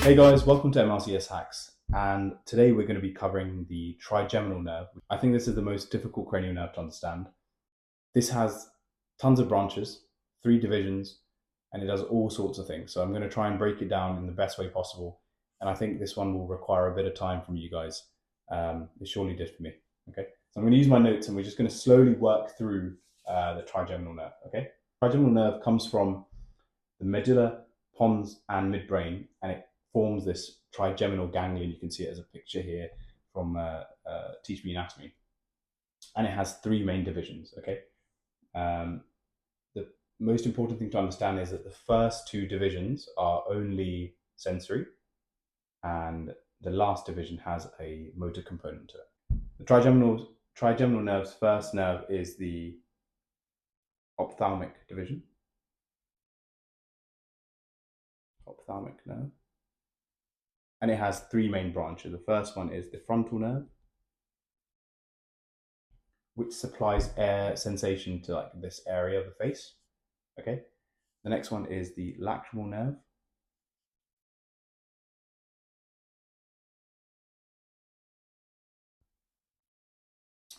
Hey guys, welcome to MRCS Hacks, and today we're going to be covering the trigeminal nerve. I think this is the most difficult cranial nerve to understand. This has tons of branches, 3 divisions, and it does all sorts of things. So I'm going to try and break it down in the best way possible, and I think this one will require a bit of time from you guys. It surely did for me. Okay, so I'm going to use my notes, and we're just going to slowly work through the trigeminal nerve. Okay, trigeminal nerve comes from the medulla, pons, and midbrain, and it forms this trigeminal ganglion. You can see it as a picture here from Teach Me Anatomy. And it has 3 main divisions, okay? The most important thing to understand is that the first 2 divisions are only sensory, and the last division has a motor component to it. The trigeminal nerve's first nerve is the ophthalmic division. Ophthalmic nerve. And it has 3 main branches. The first one is the frontal nerve, which supplies air sensation to like this area of the face. Okay. The next one is the lacrimal nerve.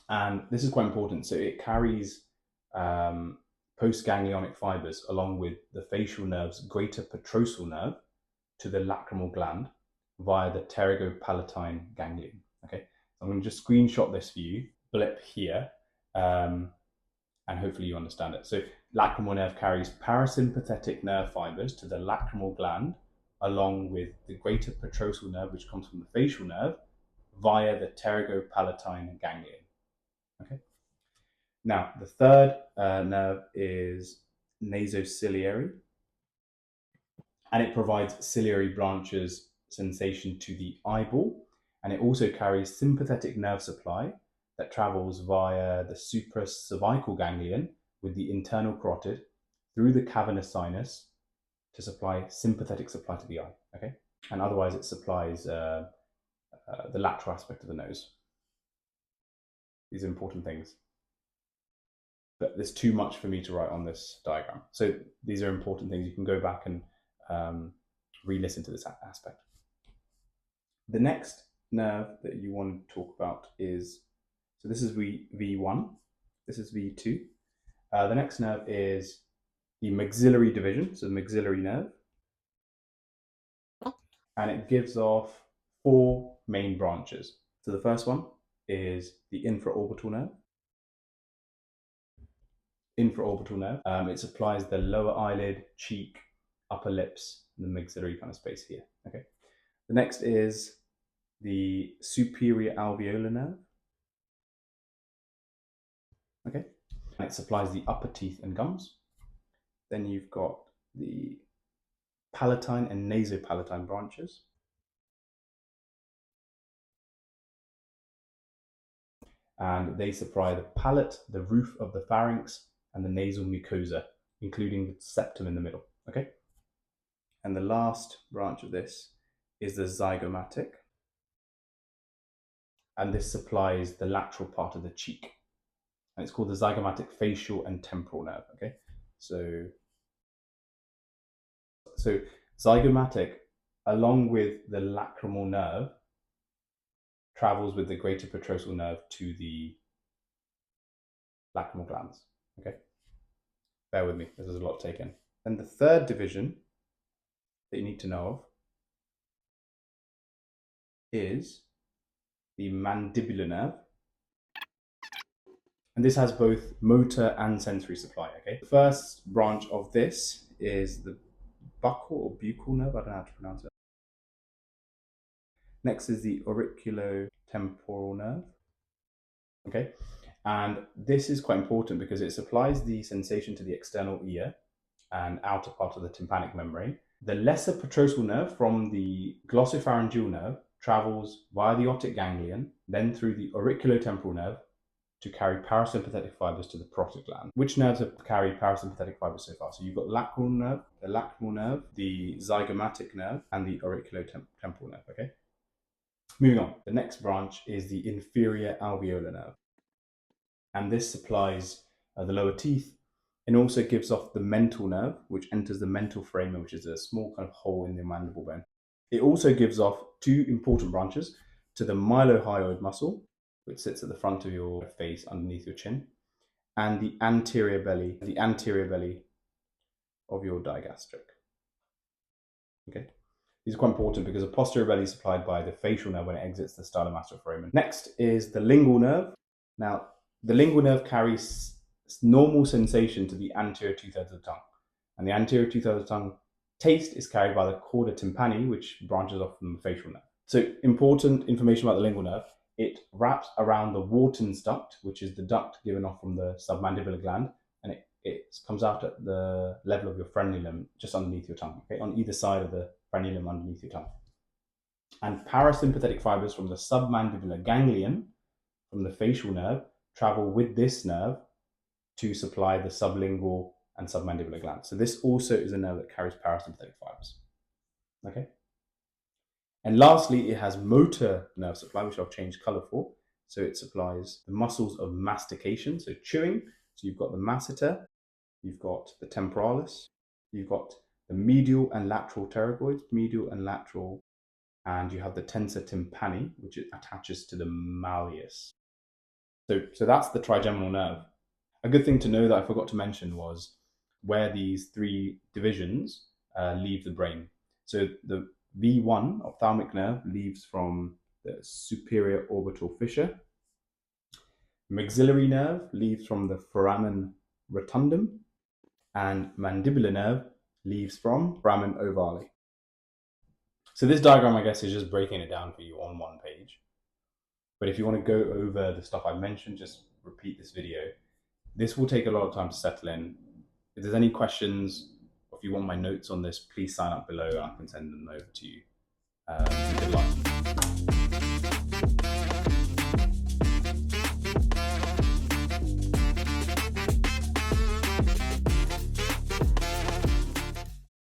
And this is quite important. So it carries postganglionic fibers along with the facial nerve's greater petrosal nerve to the lacrimal gland via the pterygopalatine ganglion. Okay, so I'm going to just screenshot this for you, blip here, and hopefully you understand it. So lacrimal nerve carries parasympathetic nerve fibers to the lacrimal gland along with the greater petrosal nerve, which comes from the facial nerve, via the pterygopalatine ganglion. Okay. Now, the third nerve is nasociliary, and it provides ciliary branches sensation to the eyeball, and it also carries sympathetic nerve supply that travels via the supracervical ganglion with the internal carotid through the cavernous sinus to supply sympathetic supply to the eye. Okay, and otherwise it supplies the lateral aspect of the nose. These are important things, but there's too much for me to write on this diagram. So these are important things. You can go back and re-listen to this aspect. The next nerve that you want to talk about is, so this is V1, this is V2. The next nerve is the maxillary division, so the maxillary nerve. And it gives off 4 main branches. So the first one is the infraorbital nerve. Infraorbital nerve. It supplies the lower eyelid, cheek, upper lips, and the maxillary kind of space here. Okay. The next is the superior alveolar nerve. Okay. And it supplies the upper teeth and gums. Then you've got the palatine and nasopalatine branches. And they supply the palate, the roof of the pharynx, and the nasal mucosa, including the septum in the middle. Okay. And the last branch of this is the zygomatic, and this supplies the lateral part of the cheek, and it's called the zygomatic facial and temporal nerve. Okay, so zygomatic, along with the lacrimal nerve, travels with the greater petrosal nerve to the lacrimal glands. Okay, bear with me, this is a lot to take in. And the third division that you need to know of is the mandibular nerve, and this has both motor and sensory supply. Okay, the first branch of this is the buccal or buccal nerve, I don't know how to pronounce it. Next is the auriculotemporal nerve. Okay, and this is quite important because it supplies the sensation to the external ear and outer part of the tympanic membrane. The lesser petrosal nerve from the glossopharyngeal nerve travels via the optic ganglion, then through the auriculotemporal nerve to carry parasympathetic fibers to the parotid gland. Which nerves have carried parasympathetic fibers so far? So you've got lacrimal nerve, the zygomatic nerve, and the auriculotemporal nerve. Okay. Moving on, the next branch is the inferior alveolar nerve, and this supplies the lower teeth, It also gives off the mental nerve, which enters the mental foramen, which is a small kind of hole in the mandible bone. It also gives off two important branches to the mylohyoid muscle, which sits at the front of your face underneath your chin, and the anterior belly of your digastric. Okay. These are quite important because the posterior belly is supplied by the facial nerve when it exits the stylomastoid foramen. Next is the lingual nerve. Now, the lingual nerve carries normal sensation to the anterior two-thirds of the tongue. And the anterior two-thirds of the tongue taste is carried by the chorda tympani, which branches off from the facial nerve. So, important information about the lingual nerve. It wraps around the Wharton's duct, which is the duct given off from the submandibular gland, and it comes out at the level of your frenulum, just underneath your tongue, okay, on either side of the frenulum underneath your tongue. And parasympathetic fibers from the submandibular ganglion, from the facial nerve, travel with this nerve to supply the sublingual and submandibular glands. So this also is a nerve that carries parasympathetic fibers. Okay. And lastly, it has motor nerve supply, which I've changed color for. So it supplies the muscles of mastication, so chewing. So you've got the masseter, you've got the temporalis, you've got the medial and lateral pterygoids, and you have the tensor tympani, which attaches to the malleus. So that's the trigeminal nerve. A good thing to know that I forgot to mention was where these three divisions leave the brain. So the V1 ophthalmic nerve leaves from the superior orbital fissure. Maxillary nerve leaves from the foramen rotundum, and mandibular nerve leaves from foramen ovale. So this diagram, I guess, is just breaking it down for you on one page. But if you want to go over the stuff I mentioned, just repeat this video. This will take a lot of time to settle in. If there's any questions, or if you want my notes on this, please sign up below and I can send them over to you. Good luck.